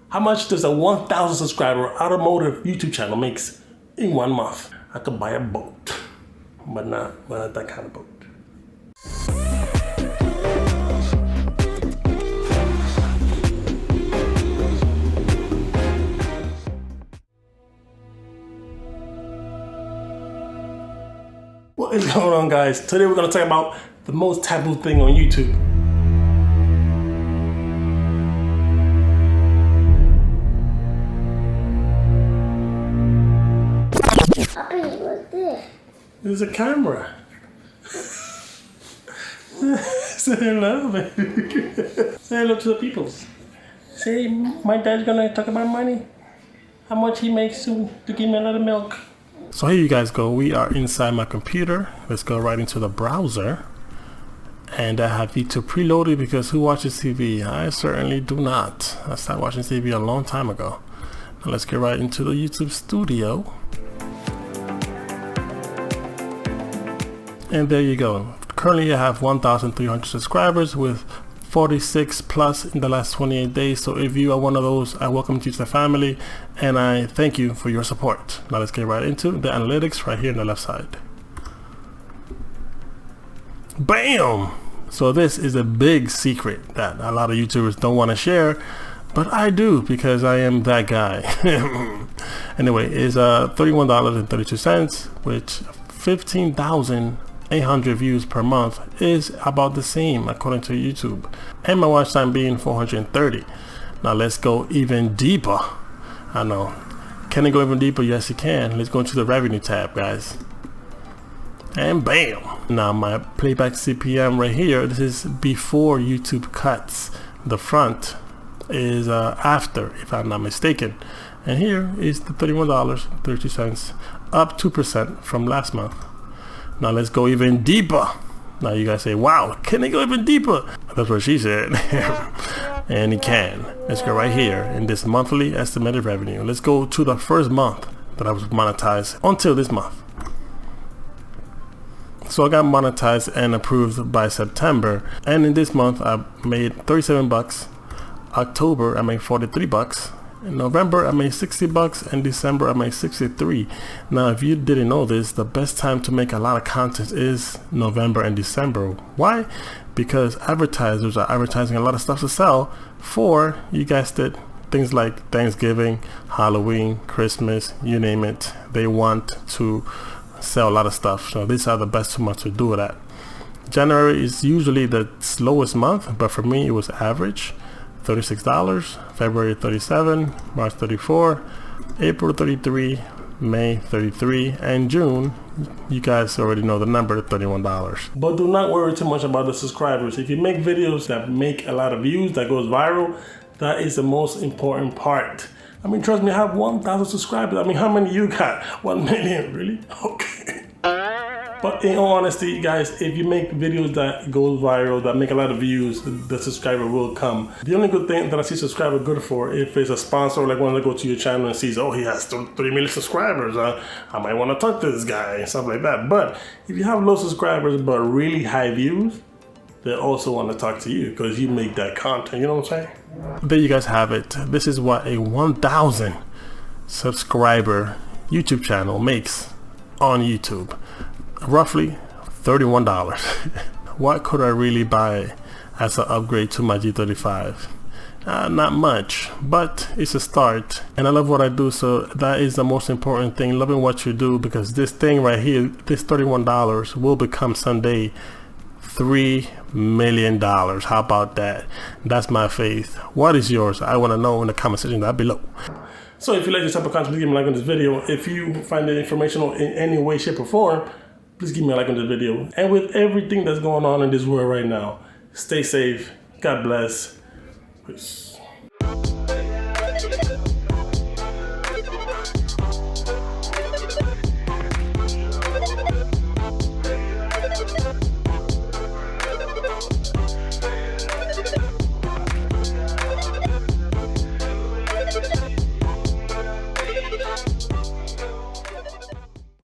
How much does a 1,000 subscriber automotive YouTube channel makes in 1 month? I could buy a boat, but not that kind of boat. What is going on, guys? Today we're going to talk about the most taboo thing on YouTube. What's this? There's a camera. Say hello, baby. Say hello to the people. Say, my dad's gonna talk about money. How much he makes to give me a lot of milk. So here you guys go. We are inside my computer. Let's go right into the browser. And I have YouTube preloaded because who watches TV? I certainly do not. I started watching TV a long time ago. Now let's get right into the YouTube studio. And there you go. Currently I have 1,300 subscribers with 46 plus in the last 28 days. So if you are one of those, I welcome you to the family and I thank you for your support. Now let's get right into the analytics right here on the left side. Bam! So this is a big secret that a lot of YouTubers don't want to share, but I do because I am that guy. Anyway, it's $31.32, which 15,800 views per month is about the same according to YouTube, and my watch time being 430. Now let's go even deeper. I know, can it go even deeper? Yes, you can. Let's go into the revenue tab, guys, and bam. Now my playback CPM right here, this is before YouTube cuts. The front is after, if I'm not mistaken, and here is the $31.32, up 2% from last month. Now let's go even deeper. Now you guys say, wow, can it go even deeper? That's what she said. And it can. Let's go right here in this monthly estimated revenue. Let's go to the first month that I was monetized until this month. So I got monetized and approved by September, and in this month I made 37 bucks. October I made 43 bucks. In November I made 60 bucks, and December I made 63. Now if you didn't know this, the best time to make a lot of content is November and December. Why? Because advertisers are advertising a lot of stuff to sell for, you guessed it, things like Thanksgiving, Halloween, Christmas, you name it. They want to sell a lot of stuff, so these are the best 2 months to do it at. January is usually the slowest month, but for me it was average. $36, February 37, March 34, April 33, May 33, and June, you guys already know the number, $31. But do not worry too much about the subscribers. If you make videos that make a lot of views, that goes viral, that is the most important part. I mean, trust me, I have 1,000 subscribers. I mean, how many you got? 1 million, really? Okay. But in all honesty, guys, if you make videos that go viral, that make a lot of views, the subscriber will come. The only good thing that I see subscriber good for, if it's a sponsor, like when they go to your channel and sees, oh, he has 3 million subscribers, I might want to talk to this guy and stuff like that. But if you have low subscribers but really high views, they also want to talk to you because you make that content. You know what I'm saying? There you guys have it. This is what a 1,000 subscriber YouTube channel makes on YouTube. Roughly $31. What could I really buy as an upgrade to my G35? Not much, but it's a start, and I love what I do, so that is the most important thing, loving what you do, because this thing right here, this $31 will become someday $3 million. How about that? That's my faith. What is yours? I want to know in the comment section down below. So if you like this type of content, please give me a like on this video. If you find it informational in any way, shape, or form, please give me a like on this video. And with everything that's going on in this world right now, stay safe. God bless. Peace.